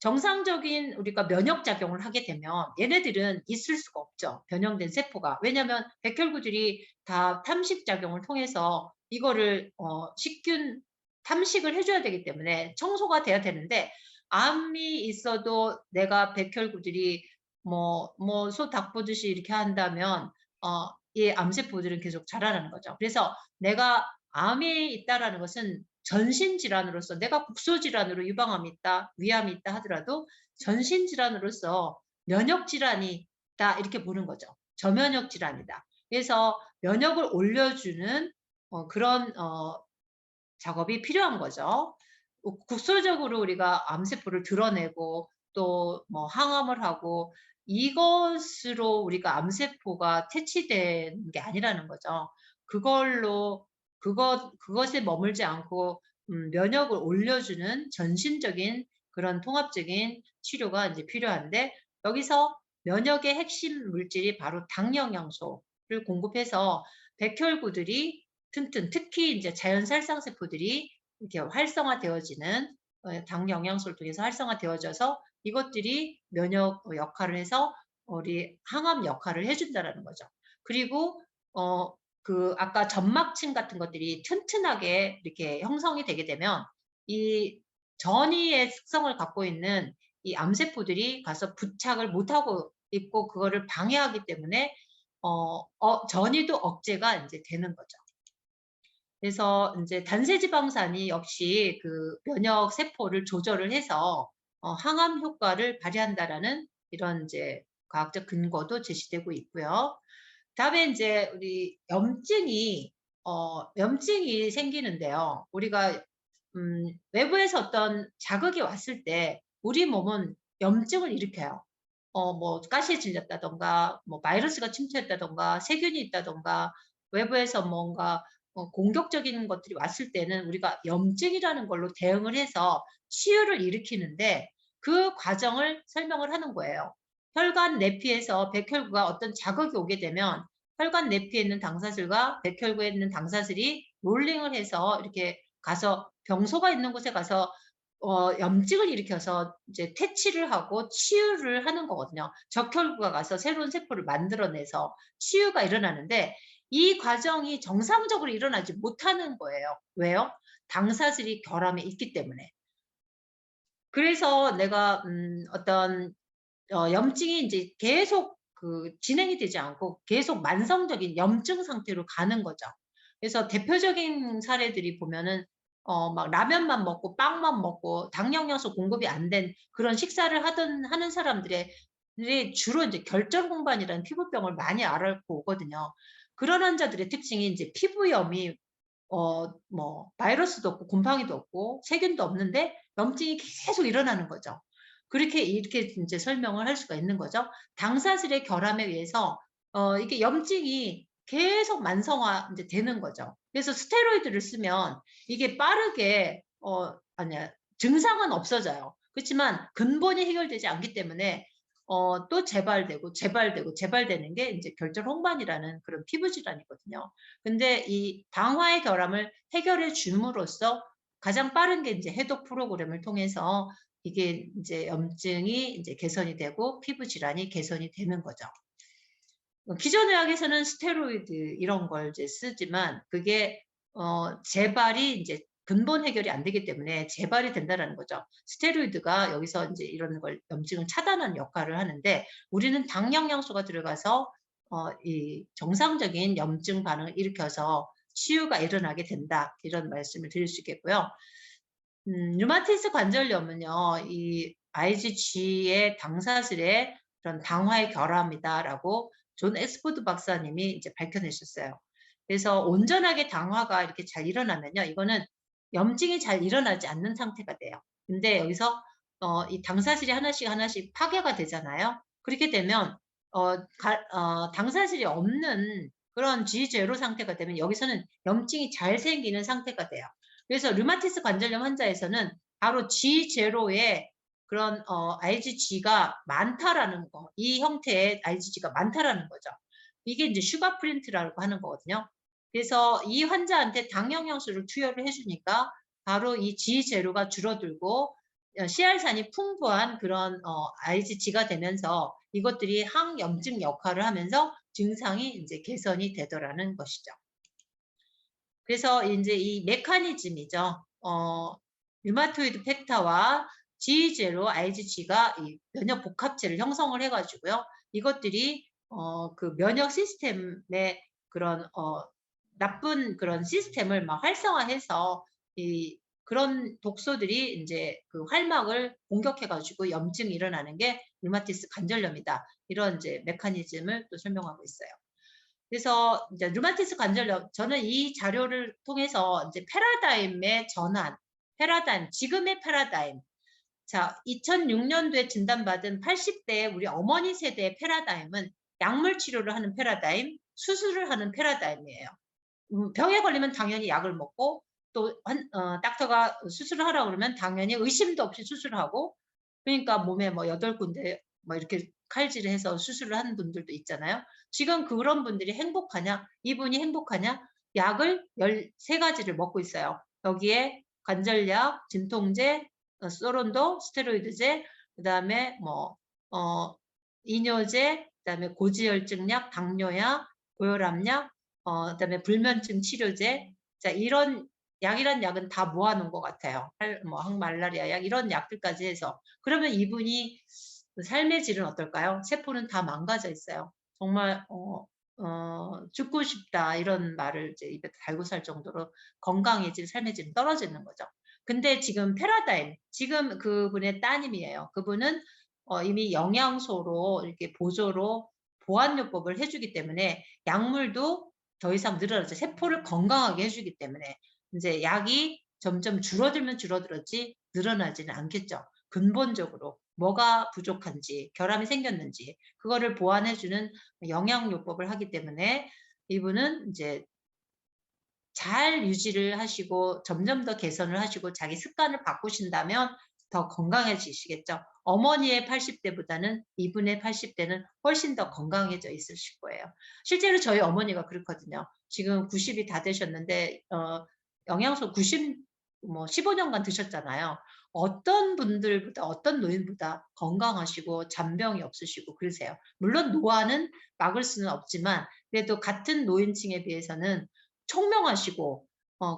[SPEAKER 1] 정상적인 우리가 면역 작용을 하게 되면 얘네들은 있을 수가 없죠, 변형된 세포가. 왜냐하면 백혈구들이 다 탐식 작용을 통해서 이거를 식균 탐식을 해줘야 되기 때문에 청소가 돼야 되는데, 암이 있어도 내가 백혈구들이 소 닭 보듯이 이렇게 한다면 이 암세포들은 계속 자라나는 거죠. 그래서 내가 암이 있다라는 것은 전신 질환으로서, 내가 국소 질환으로 유방암이 있다, 위암이 있다 하더라도 전신 질환으로서 면역 질환이 있다, 이렇게 보는 거죠. 저면역 질환이다. 그래서 면역을 올려주는 그런 작업이 필요한 거죠. 국소적으로 우리가 암세포를 드러내고 또 항암을 하고, 이것으로 우리가 암세포가 퇴치되는 게 아니라는 거죠. 그것에 머물지 않고 면역을 올려주는 전신적인 그런 통합적인 치료가 이제 필요한데, 여기서 면역의 핵심 물질이 바로 당영양소를 공급해서 백혈구들이 특히 이제 자연살상세포들이 이렇게 활성화되어지는, 당 영양소를 통해서 활성화되어져서 이것들이 면역 역할을 해서 우리 항암 역할을 해준다라는 거죠. 그리고 아까 점막층 같은 것들이 튼튼하게 이렇게 형성이 되게 되면 이 전이의 특성을 갖고 있는 이 암세포들이 가서 부착을 못하고 있고, 그거를 방해하기 때문에 전이도 억제가 이제 되는 거죠. 그래서 이제 단세지방산이 역시 그 면역 세포를 조절을 해서 항암 효과를 발휘한다라는 이런 이제 과학적 근거도 제시되고 있고요. 다음에 이제 우리 염증이 생기는데요. 우리가 외부에서 어떤 자극이 왔을 때 우리 몸은 염증을 일으켜요. 가시에 질렸다던가, 바이러스가 침투했다던가, 세균이 있다던가, 외부에서 뭔가 공격적인 것들이 왔을 때는 우리가 염증이라는 걸로 대응을 해서 치유를 일으키는데, 그 과정을 설명을 하는 거예요. 혈관 내피에서 백혈구가 어떤 자극이 오게 되면 혈관 내피에 있는 당사슬과 백혈구에 있는 당사슬이 롤링을 해서 이렇게 가서 병소가 있는 곳에 가서 염증을 일으켜서 이제 퇴치를 하고 치유를 하는 거거든요. 적혈구가 가서 새로운 세포를 만들어내서 치유가 일어나는데, 이 과정이 정상적으로 일어나지 못하는 거예요. 왜요? 당사슬이 결함에 있기 때문에. 그래서 내가 어떤 염증이 이제 계속 진행이 되지 않고 계속 만성적인 염증 상태로 가는 거죠. 그래서 대표적인 사례들이 보면은 막 라면만 먹고 빵만 먹고 당 영양소 공급이 안 된 그런 식사를 하는 사람들이 주로 이제 결절공반이라는 피부병을 많이 앓고 오거든요. 그런 환자들의 특징이 이제 피부염이 바이러스도 없고 곰팡이도 없고 세균도 없는데 염증이 계속 일어나는 거죠. 이렇게 이제 설명을 할 수가 있는 거죠. 당사슬의 결함에 의해서 이게 염증이 계속 만성화 이제 되는 거죠. 그래서 스테로이드를 쓰면 이게 빠르게 증상은 없어져요. 그렇지만 근본이 해결되지 않기 때문에 또 재발되는 게 이제 결절 홍반이라는 그런 피부 질환이거든요. 근데 이 당화의 결함을 해결해 줌으로써 가장 빠른 게 이제 해독 프로그램을 통해서 이게 이제 염증이 이제 개선이 되고 피부 질환이 개선이 되는 거죠. 기존 의학에서는 스테로이드 이런 걸 이제 쓰지만 그게 재발이 이제 근본 해결이 안 되기 때문에 재발이 된다라는 거죠. 스테로이드가 여기서 이제 이런 걸 염증을 차단하는 역할을 하는데 우리는 당 영양소가 들어가서 이 정상적인 염증 반응을 일으켜서 치유가 일어나게 된다. 이런 말씀을 드릴 수 있겠고요. 류마티스 관절염은요, 이 IgG의 당사슬의 그런 당화의 결함이다라고 존 엑스포드 박사님이 이제 밝혀내셨어요. 그래서 온전하게 당화가 이렇게 잘 일어나면요, 이거는 염증이 잘 일어나지 않는 상태가 돼요. 근데 여기서 이 당사슬이 하나씩 하나씩 파괴가 되잖아요. 그렇게 되면 당사슬이 없는 그런 G0 상태가 되면 여기서는 염증이 잘 생기는 상태가 돼요. 그래서 류마티스 관절염 환자에서는 바로 G0의 그런 IgG가 많다라는 거, 이 형태의 IgG가 많다라는 거죠. 이게 이제 슈가 프린트라고 하는 거거든요. 그래서 이 환자한테 당 영양소를 투여를 해주니까 바로 이 G0가 줄어들고 CR산이 풍부한 그런 IgG가 되면서 이것들이 항염증 역할을 하면서 증상이 이제 개선이 되더라는 것이죠. 그래서 이제 이 메커니즘이죠. 류마토이드 팩터와 G0 IgG가 이 면역 복합체를 형성을 해가지고요. 이것들이 그 면역 시스템의 그런 나쁜 그런 시스템을 막 활성화해서 이 그런 독소들이 이제 그 활막을 공격해가지고 염증이 일어나는 게 류마티스 관절염이다. 이런 이제 메커니즘을 또 설명하고 있어요. 그래서 이제 류마티스 관절염, 저는 이 자료를 통해서 이제 패러다임의 전환, 지금의 패러다임. 자, 2006년도에 진단받은 80대 우리 어머니 세대의 패러다임은 약물 치료를 하는 패러다임, 수술을 하는 패러다임이에요. 병에 걸리면 당연히 약을 먹고 또 닥터가 수술을 하라고 그러면 당연히 의심도 없이 수술을 하고, 그러니까 몸에 뭐 8군데 뭐 이렇게 칼질을 해서 수술을 하는 분들도 있잖아요. 지금 그런 분들이 행복하냐? 이분이 행복하냐? 약을 13가지를 먹고 있어요. 여기에 관절약, 진통제, 소론도, 스테로이드제, 그다음에 뭐 이뇨제, 그다음에 고지혈증약, 당뇨약, 고혈압약, 그다음에 불면증 치료제. 자, 이런 약이란 약은 다 모아놓은 것 같아요. 뭐 항말라리아 약 이런 약들까지 해서. 그러면 이분이 삶의 질은 어떨까요? 세포는 다 망가져 있어요. 정말 죽고 싶다 이런 말을 이제 입에 달고 살 정도로 건강해질 삶의 질은 떨어지는 거죠. 근데 지금 패러다임, 지금 그분의 따님이에요. 그분은 이미 영양소로 이렇게 보조로 보완요법을 해주기 때문에 약물도 더 이상 늘어나지, 세포를 건강하게 해주기 때문에 이제 약이 점점 줄어들면 줄어들었지 늘어나지는 않겠죠. 근본적으로 뭐가 부족한지, 결함이 생겼는지 그거를 보완해주는 영양요법을 하기 때문에 이분은 이제 잘 유지를 하시고 점점 더 개선을 하시고 자기 습관을 바꾸신다면 더 건강해지시겠죠. 어머니의 80대보다는 이분의 80대는 훨씬 더 건강해져 있으실 거예요. 실제로 저희 어머니가 그렇거든요. 지금 90이 다 되셨는데 영양소 15년간 드셨잖아요. 어떤 분들보다, 어떤 노인보다 건강하시고 잔병이 없으시고 그러세요. 물론 노화는 막을 수는 없지만 그래도 같은 노인층에 비해서는 총명하시고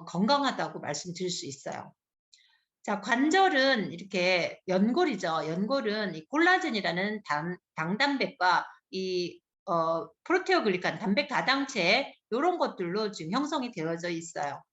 [SPEAKER 1] 건강하다고 말씀드릴 수 있어요. 자, 관절은 이렇게 연골이죠. 연골은 이 콜라겐이라는 당단백과 이 프로테오글리칸 단백 다당체 이런 것들로 지금 형성이 되어져 있어요.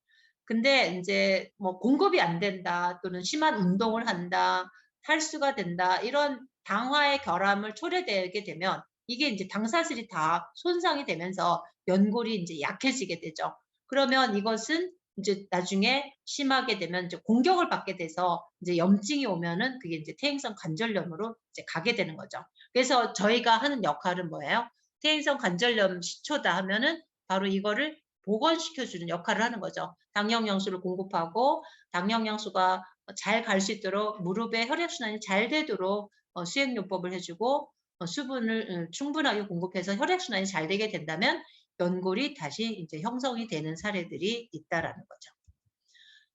[SPEAKER 1] 근데 이제 뭐 공급이 안 된다 또는 심한 운동을 한다, 탈수가 된다 이런 당화의 결함을 초래되게 되면 이게 이제 당사슬이 다 손상이 되면서 연골이 이제 약해지게 되죠. 그러면 이것은 이제 나중에 심하게 되면 이제 공격을 받게 돼서 이제 염증이 오면은 그게 이제 퇴행성 관절염으로 이제 가게 되는 거죠. 그래서 저희가 하는 역할은 뭐예요? 퇴행성 관절염 시초다 하면은 바로 이거를 복원시켜주는 역할을 하는 거죠. 당영양소를 공급하고 당영양소가 잘 갈 수 있도록 무릎에 혈액순환이 잘 되도록 수행요법을 해주고 수분을 충분하게 공급해서 혈액순환이 잘 되게 된다면 연골이 다시 이제 형성이 되는 사례들이 있다라는 거죠.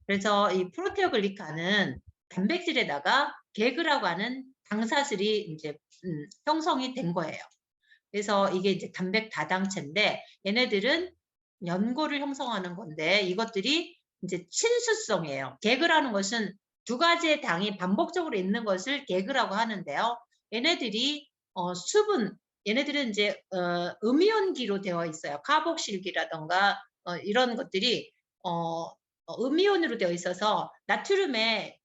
[SPEAKER 1] 그래서 이 프로테오글리칸은 단백질에다가 개그라고 하는 당사슬이 이제 형성이 된 거예요. 그래서 이게 이제 단백 다당체인데 얘네들은 연골을 형성하는 건데 이것들이 이제 친수성이에요. 개그라는 것은 두 가지의 당이 반복적으로 있는 것을 개그라고 하는데요. 얘네들이 수분, 얘네들은 이제 음이온기로 되어 있어요. 카복실기라든가 이런 것들이 음이온으로 되어 있어서 나트륨의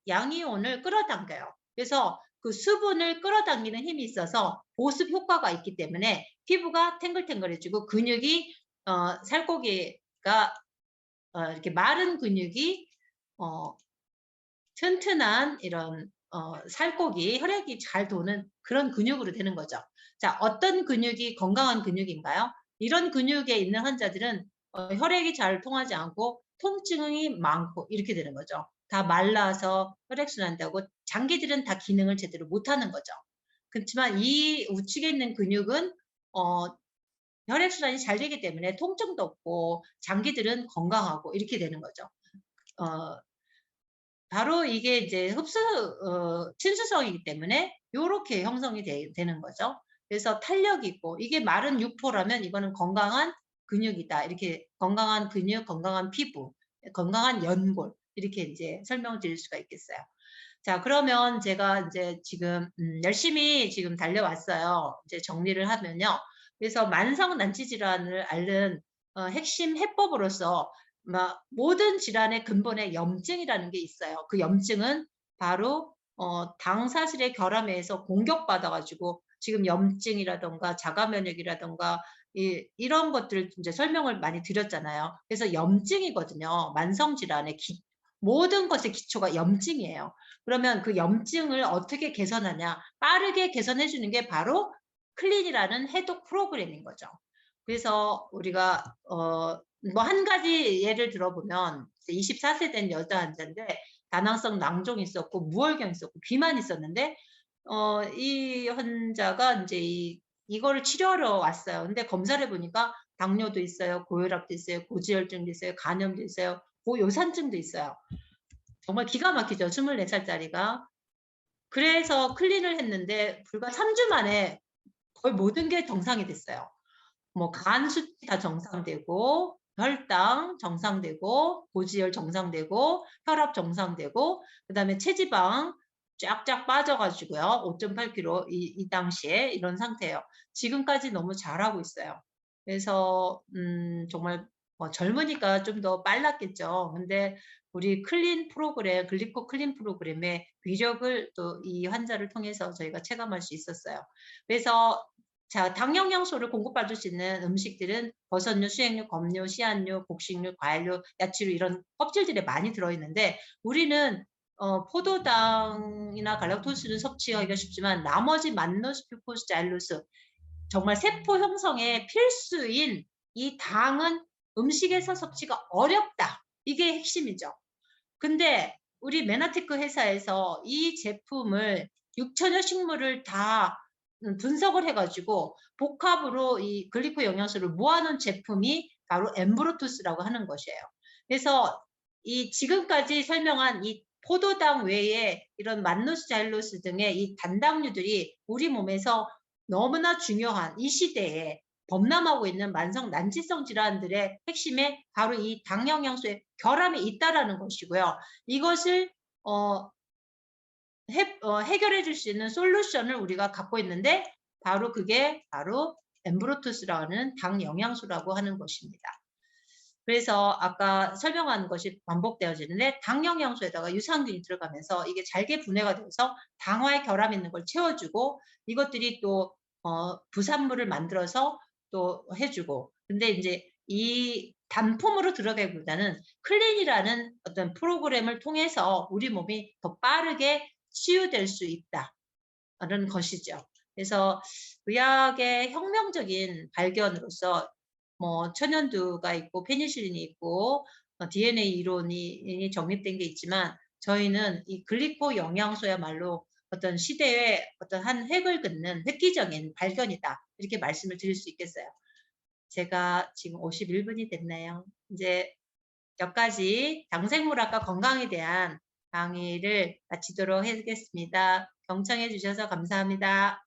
[SPEAKER 1] 양이온을 끌어당겨요. 그래서 그 수분을 끌어당기는 힘이 있어서 보습 효과가 있기 때문에 피부가 탱글탱글해지고 근육이 살코기가 이렇게 마른 근육이 튼튼한 이런 살코기, 혈액이 잘 도는 그런 근육으로 되는 거죠. 자, 어떤 근육이 건강한 근육인가요? 이런 근육에 있는 환자들은 혈액이 잘 통하지 않고 통증이 많고 이렇게 되는 거죠. 다 말라서 혈액순환 안 되고 장기들은 다 기능을 제대로 못하는 거죠. 그렇지만 이 우측에 있는 근육은 혈액순환이 잘 되기 때문에 통증도 없고 장기들은 건강하고 이렇게 되는 거죠. 바로 이게 이제 친수성이기 때문에 요렇게 형성이 되는 거죠. 그래서 탄력 있고 이게 마른 육포라면 이거는 건강한 근육이다. 이렇게 건강한 근육, 건강한 피부, 건강한 연골 이렇게 이제 설명을 드릴 수가 있겠어요. 자, 그러면 제가 이제 지금 열심히 지금 달려왔어요. 이제 정리를 하면요. 그래서 만성 난치 질환을 앓는 핵심 해법으로서 모든 질환의 근본에 염증이라는 게 있어요. 그 염증은 바로 당사슬의 결함에 의해서 공격받아 가지고 지금 염증이라든가 자가 면역이라든가 이런 것들 이제 설명을 많이 드렸잖아요. 그래서 염증이거든요. 만성 질환의 모든 것의 기초가 염증이에요. 그러면 그 염증을 어떻게 개선하냐? 빠르게 개선해 주는 게 바로 클린이라는 해독 프로그램인 거죠. 그래서 우리가 뭐 한 가지 예를 들어보면 24세 된 여자 환자인데 다낭성 낭종이 있었고 무월경 있었고 비만 있었는데 이 환자가 이제 이거를 치료하러 왔어요. 근데 검사를 해 보니까 당뇨도 있어요, 고혈압도 있어요, 고지혈증도 있어요, 간염도 있어요, 고요산증도 있어요. 정말 기가 막히죠. 24살짜리가. 그래서 클린을 했는데 불과 3주 만에 거의 모든 게 정상이 됐어요. 뭐 간 수치 다 정상되고 혈당 정상되고 고지혈 정상되고 혈압 정상되고 그다음에 체지방 쫙쫙 빠져 가지고요. 5.8kg 이 당시에 이런 상태예요. 지금까지 너무 잘하고 있어요. 그래서 정말 젊으니까 좀 더 빨랐겠죠. 근데 우리 클린 프로그램 글리코 클린 프로그램의 위력을 또 이 환자를 통해서 저희가 체감할 수 있었어요. 그래서 자, 당 영양소를 공급받을 수 있는 음식들은 버섯류, 수액류, 검류, 씨앗류, 곡식류, 과일류, 야채류 이런 껍질들에 많이 들어있는데 우리는 포도당이나 갈락토스는 섭취하기가 쉽지만 나머지 만노스, 퓨코스, 자일로스 정말 세포 형성에 필수인 이 당은 음식에서 섭취가 어렵다. 이게 핵심이죠. 근데 우리 메나테크 회사에서 이 제품을 6천여 식물을 다 분석을 해 가지고 복합으로 이 글리코 영양소를 모아놓은 제품이 바로 엠브로투스라고 하는 것이에요. 그래서 이 지금까지 설명한 이 포도당 외에 이런 만노스, 자일로스 등의 이 단당류들이 우리 몸에서 너무나 중요한 이 시대에 범람하고 있는 만성 난치성 질환들의 핵심에 바로 이 당 영양소의 결함이 있다라는 것이고요. 이것을 해결해 줄 수 있는 솔루션을 우리가 갖고 있는데 바로 그게 바로 엠브로투스라는 당 영양소라고 하는 것입니다. 그래서 아까 설명한 것이 반복되어지는데 당 영양소에다가 유산균이 들어가면서 이게 잘게 분해가 돼서 당화의 결함이 있는 걸 채워주고 이것들이 또 부산물을 만들어서 또 해주고 근데 이제 이 단품으로 들어가기보다는 클린이라는 어떤 프로그램을 통해서 우리 몸이 더 빠르게 치유될 수 있다는 것이죠. 그래서 의학의 혁명적인 발견으로서 뭐 천연두가 있고 페니실린이 있고 DNA 이론이 정립된 게 있지만 저희는 이 글리코 영양소야말로 어떤 시대의 어떤 한 획을 긋는 획기적인 발견이다. 이렇게 말씀을 드릴 수 있겠어요. 제가 지금 51분이 됐네요. 이제 여기까지 당생물학과 건강에 대한 강의를 마치도록 하겠습니다. 경청해 주셔서 감사합니다.